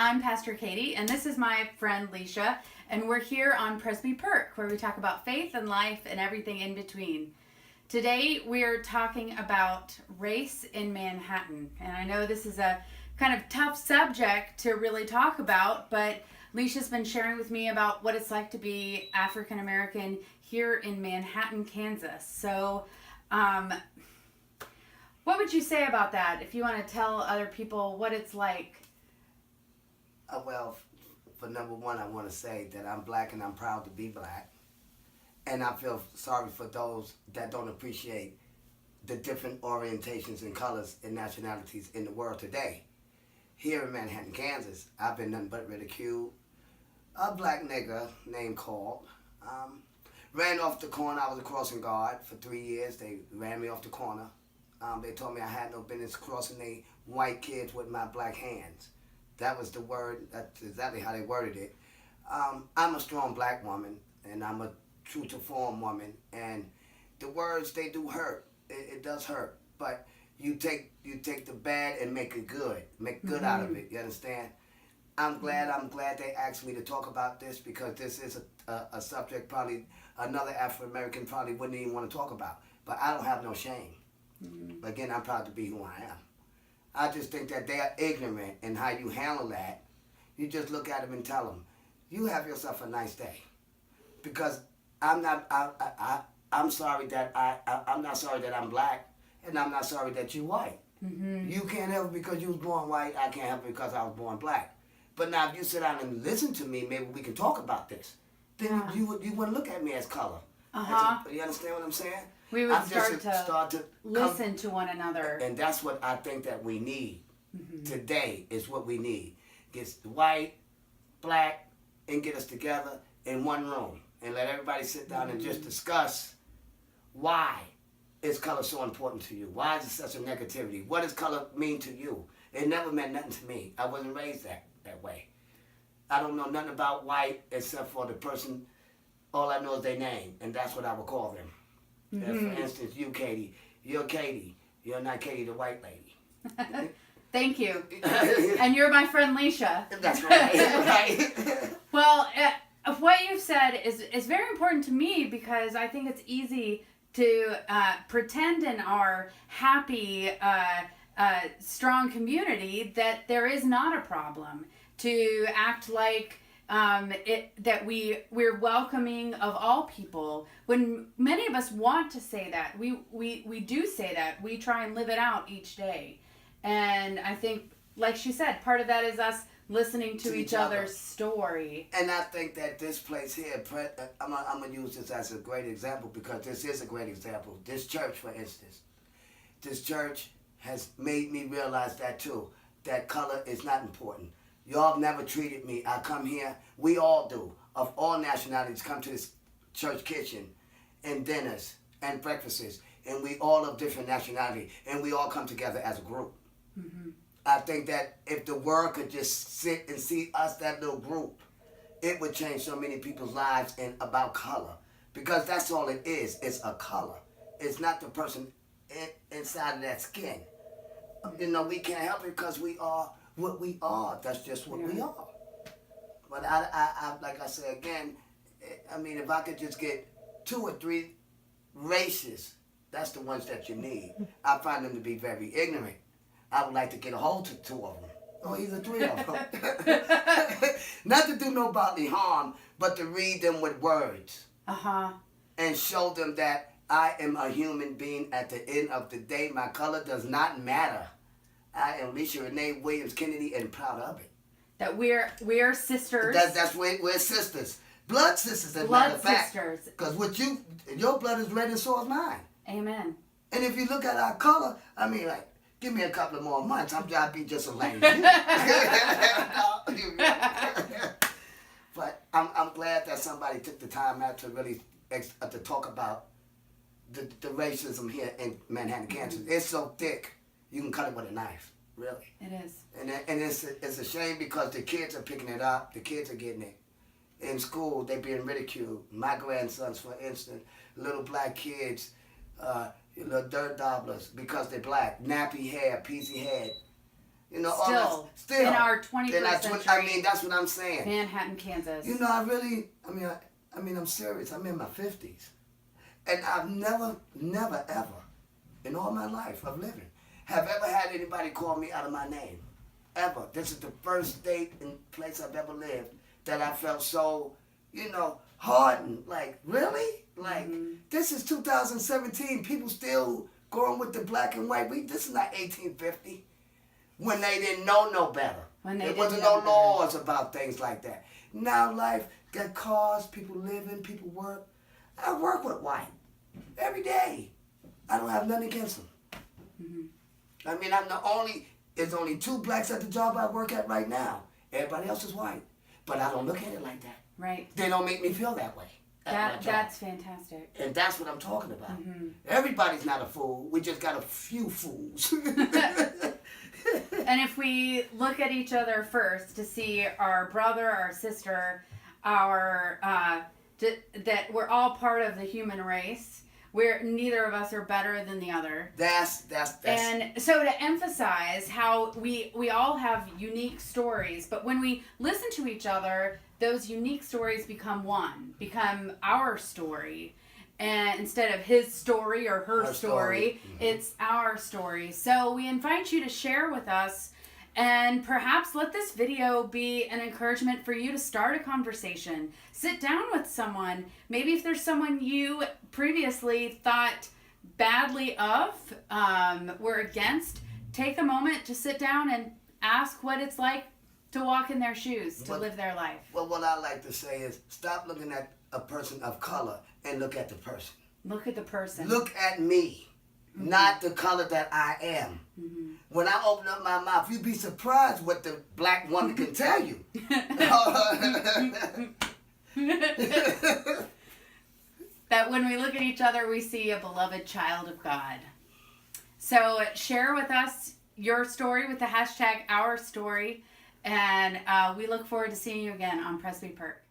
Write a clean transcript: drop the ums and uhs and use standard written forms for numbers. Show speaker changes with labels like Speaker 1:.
Speaker 1: I'm Pastor Katie, and this is my friend Leicha, and we're here on Presby Perk, where we talk about faith and life and everything in between. Today, we're talking about race in Manhattan, and I know this is a kind of tough subject to really talk about, but Leisha's been sharing with me about what it's like to be African American here in Manhattan, Kansas. So, what would you say about that if you want to tell other people what it's like?
Speaker 2: Well, for number one, I want to say that I'm black and I'm proud to be black. And I feel sorry for those that don't appreciate the different orientations and colors and nationalities in the world today. Here in Manhattan, Kansas, I've been nothing but ridiculed. A black nigger named Carl ran off the corner. I was a crossing guard for 3 years. They ran me off the corner. They told me I had no business crossing they white kids with my black hands. That was the word. That's exactly how they worded it. I'm a strong black woman, and I'm a true to form woman. And the words, they do hurt. It does hurt. But you take the bad and make it good. Make good out of it. You understand? I'm glad they asked me to talk about this, because this is a subject probably another African American probably wouldn't even want to talk about. But I don't have no shame. Again, I'm proud to be who I am. I just think that they are ignorant in how you handle that. You just look at them and tell them, you have yourself a nice day. Because I'm not sorry that I'm not sorry that I'm black, and I'm not sorry that you're white. You can't help it because you was born white. I can't help it because I was born black. But now if you sit down and listen to me, maybe we can talk about this. Then you wouldn't look at me as color. You understand what I'm saying?
Speaker 1: We would start to listen to one another.
Speaker 2: And that's what I think that we need today, is what we need. Get white, black, and get us together in one room. And let everybody sit down and just discuss why is color so important to you? Why is it such a negativity? What does color mean to you? It never meant nothing to me. I wasn't raised that way. I don't know nothing about white except for the person. All I know is their name, and that's what I would call them. For instance, you, Katie. You're Katie. You're not Katie, the white lady.
Speaker 1: Thank you. And you're my friend Leisha.
Speaker 2: That's right.
Speaker 1: Well, what you've said is very important to me, because I think it's easy to pretend in our happy, strong community that there is not a problem. To act like that we're welcoming of all people, when many of us want to say that. We do say that. We try and live it out each day. And I think, like she said, part of that is us listening to each other's story.
Speaker 2: And I think that this place here, I'm going to use this as a great example, because this is a great example. This church, for instance, this church has made me realize that too, that color is not important. Y'all never treated me. I come here, we all do, of all nationalities, come to this church kitchen and dinners and breakfasts, and we all of different nationality, and we all come together as a group. I think that if the world could just sit and see us, that little group, it would change so many people's lives and about color. Because that's all it is. It's a color. It's not the person inside of that skin. You know, we can't help it because we are what we are. That's just what we are. But I like I said again, I mean, if I could just get 2 or 3 races, that's the ones that you need. I find them to be very ignorant. I would like to get a hold of 2 of them, or either 3 of them. Not to do no bodily harm, but to read them with words. And show them that I am a human being at the end of the day. My color does not matter. I am Leicha Kennedy, and proud of it.
Speaker 1: That we're sisters.
Speaker 2: That's we're sisters. Blood sisters, as a matter of fact. Blood sisters. Because your blood is red and so is mine.
Speaker 1: Amen.
Speaker 2: And if you look at our color, I mean, like, give me a couple of more months, I'll be just a lame. But I'm glad that somebody took the time out to really to talk about the racism here in Manhattan, Kansas. It's so thick. You can cut it with a knife, really.
Speaker 1: It is.
Speaker 2: And it's a shame, because the kids are picking it up. The kids are getting it. In school, they're being ridiculed. My grandsons, for instance, little black kids, little dirt dobblers, because they're black. Nappy hair, peasy head. You know, all that, still
Speaker 1: in our 21st century.
Speaker 2: I mean, that's what I'm saying.
Speaker 1: Manhattan, Kansas.
Speaker 2: You know, I'm serious. I'm in my 50s. And I've never, ever, in all my life of living, have ever had anybody call me out of my name. Ever. This is the first state and place I've ever lived that I felt so, you know, hardened. Like, really? Like, this is 2017. People still going with the black and white. This is not 1850. When they didn't know no better. There wasn't no laws about things like that. Now life got cars, people living, people work. I work with white every day. I don't have nothing against them. I mean, there's only 2 blacks at the job I work at right now. Everybody else is white. But I don't look at it like that.
Speaker 1: Right.
Speaker 2: They don't make me feel that way.
Speaker 1: That's fantastic.
Speaker 2: And that's what I'm talking about. Everybody's not a fool. We just got a few fools.
Speaker 1: And if we look at each other first to see our brother, our sister, that we're all part of the human race, where neither of us are better than the other.
Speaker 2: That's.
Speaker 1: And so to emphasize how we all have unique stories, but when we listen to each other, those unique stories become our story. And instead of his story or her story, it's our story. So we invite you to share with us, and perhaps let this video be an encouragement for you to start a conversation. Sit down with someone. Maybe if there's someone you previously thought badly of, were against, take a moment to sit down and ask what it's like to walk in their shoes, to live their life.
Speaker 2: Well, what I like to say is stop looking at a person of color and look at the person.
Speaker 1: Look at the person.
Speaker 2: Look at me, not the color that I am. When I open up my mouth, you'd be surprised what the black woman can tell you.
Speaker 1: That when we look at each other, we see a beloved child of God. So share with us your story with the hashtag #OurStory. And we look forward to seeing you again on Presby Perk.